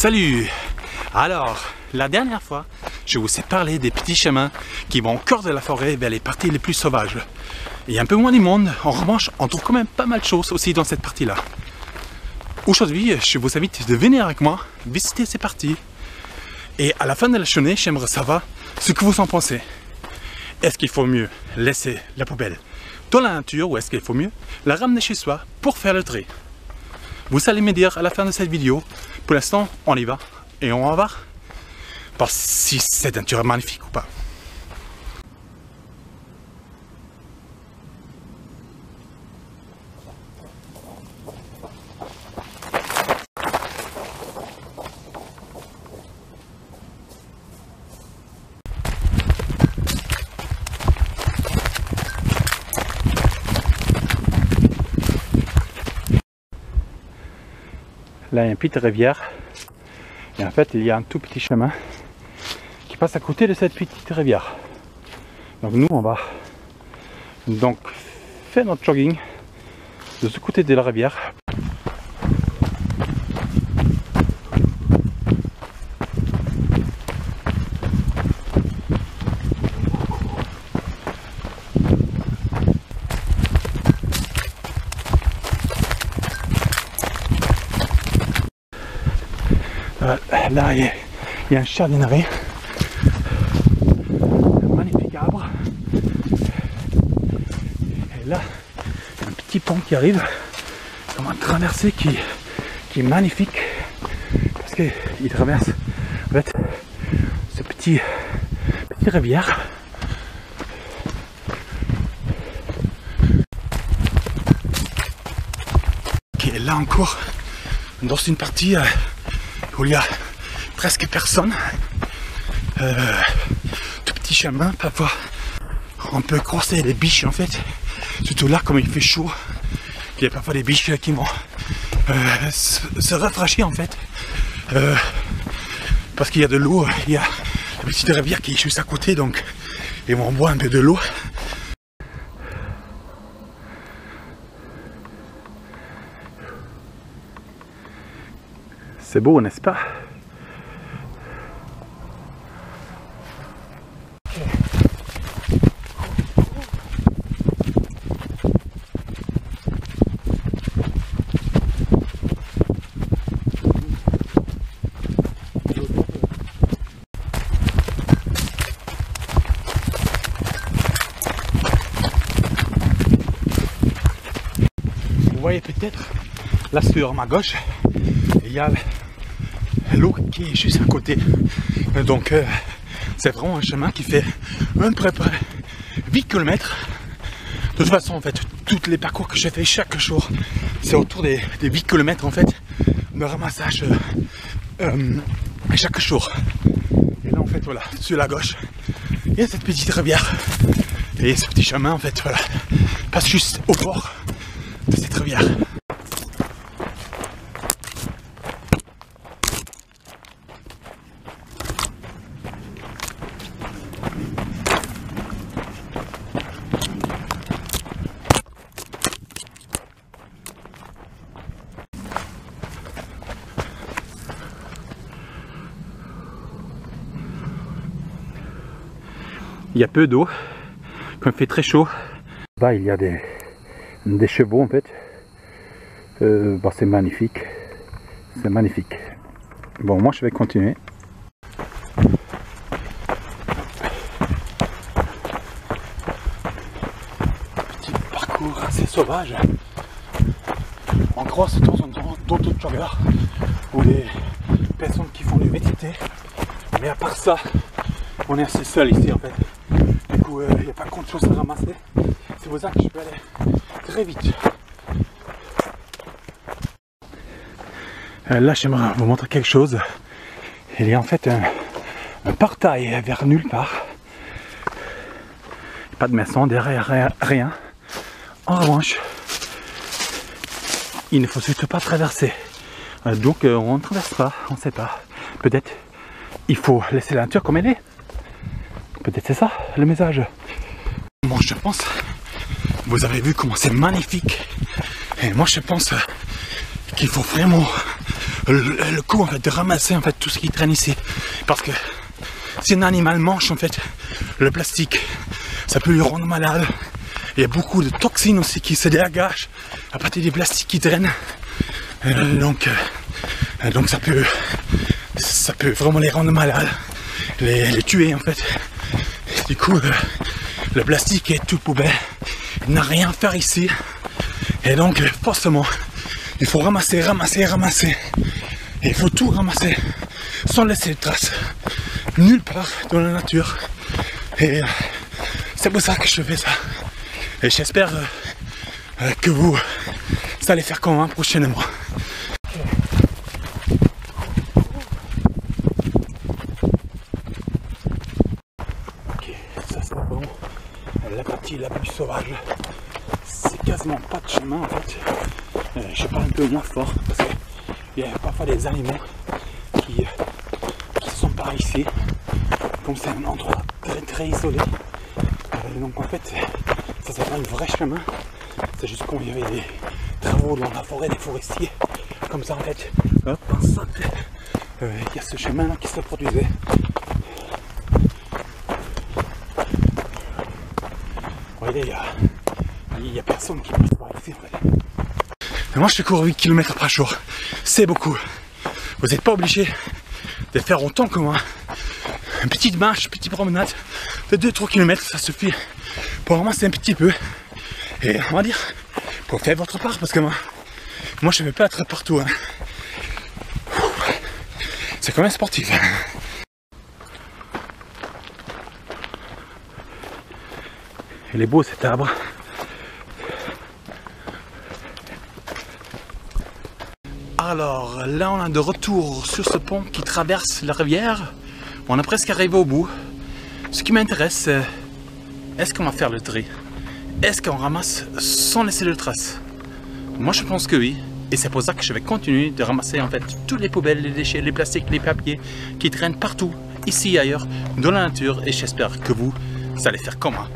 Salut! Alors, la dernière fois, je vous ai parlé des petits chemins qui vont au cœur de la forêt vers les parties les plus sauvages. Il y a un peu moins du monde, en revanche, on trouve quand même pas mal de choses aussi dans cette partie-là. Aujourd'hui, je vous invite de venir avec moi visiter ces parties. Et à la fin de la journée, j'aimerais savoir ce que vous en pensez. Est-ce qu'il faut mieux laisser la poubelle dans la nature ou est-ce qu'il faut mieux la ramener chez soi pour faire le tri? Vous allez me dire à la fin de cette vidéo. Pour l'instant, on y va et on va voir si cette nature est magnifique ou pas. Là, il y a une petite rivière et en fait, il y a un tout petit chemin qui passe à côté de cette petite rivière. Donc nous, on va donc faire notre jogging de ce côté de la rivière. Là, il y a un jardinerie, un magnifique arbre. Et là, il y a un petit pont qui arrive, comme un traversée qui est magnifique, parce qu'il traverse en fait ce petite rivière. Et là encore, dans une partie où il y a presque personne, tout petit chemin, parfois on peut croiser des biches en fait, surtout là comme il fait chaud, il y a parfois des biches qui vont se rafraîchir en fait, parce qu'il y a de l'eau, il y a la petite rivière qui est juste à côté, donc ils vont boire un peu de l'eau. C'est beau, n'est-ce pas? Vous voyez peut-être là sur ma gauche, il y a l'eau qui est juste à côté. Donc c'est vraiment un chemin qui fait à peu près 8 km. De toute façon en fait, tous les parcours que je fais chaque jour, c'est autour des 8 km en fait de ramassage chaque jour. Et là en fait voilà, sur la gauche, il y a cette petite rivière. Et ce petit chemin en fait voilà, passe juste au bord de cette rivière. Il y a peu d'eau, quand il fait très chaud. Là, il y a des chevaux en fait. C'est magnifique. C'est magnifique. Bon, moi je vais continuer. Petit parcours assez sauvage. On croise de temps en temps d'autres joggeurs ou des personnes qui font du VTT. Mais à part ça, on est assez seul ici en fait. Du coup, il n'y a pas grand chose à ramasser. C'est pour ça que je peux aller très vite. Là, j'aimerais vous montrer quelque chose. Il y a en fait un portail vers nulle part. Pas de maison, derrière rien. En revanche, il ne faut surtout pas traverser. Donc, on ne traverse pas, on ne sait pas. Peut-être il faut laisser la nature comme elle est. Peut-être c'est ça le message. Moi je pense, vous avez vu comment c'est magnifique. Et moi je pense qu'il faut vraiment le coup en fait de ramasser en fait tout ce qui traîne ici, parce que si un animal mange en fait le plastique, ça peut lui rendre malade. Il y a beaucoup de toxines aussi qui se dégagent à partir des plastiques qui traînent. Donc ça peut vraiment les rendre malades, les tuer en fait. Du coup, le plastique est tout poubelle, il n'a rien à faire ici. Et donc forcément, il faut ramasser. Et il faut tout ramasser sans laisser de traces, nulle part dans la nature. Et c'est pour ça que je fais ça. Et j'espère que vous allez faire comme moi prochainement. Ok, ça c'est bon. La partie la plus sauvage. C'est quasiment pas de chemin en fait. Je parle un peu moins fort parce qu'il y a parfois des animaux qui sont par ici. Comme c'est un endroit très isolé. Donc en fait, ça c'est pas un vrai chemin. C'est juste quand il y avait des travaux dans la forêt, des forestiers. Comme ça en fait, hop, il y a ce chemin là qui se produisait. Regardez, il y a personne qui passe par ici en fait. Mais moi je cours 8 km par jour, c'est beaucoup. Vous n'êtes pas obligé de faire autant que moi. Une petite marche, une petite promenade de 2-3 km, ça suffit pour ramasser un petit peu. Et on va dire, pour faire votre part, parce que moi je ne vais pas être partout. Hein. C'est quand même sportif. Il est beau cet arbre. Alors là on est de retour sur ce pont qui traverse la rivière. On est presque arrivé au bout. Ce qui m'intéresse, c'est est-ce qu'on va faire le tri? Est-ce qu'on ramasse sans laisser de traces? Moi je pense que oui. Et c'est pour ça que je vais continuer de ramasser en fait toutes les poubelles, les déchets, les plastiques, les papiers qui traînent partout, ici et ailleurs, dans la nature. Et j'espère que vous allez faire comme moi.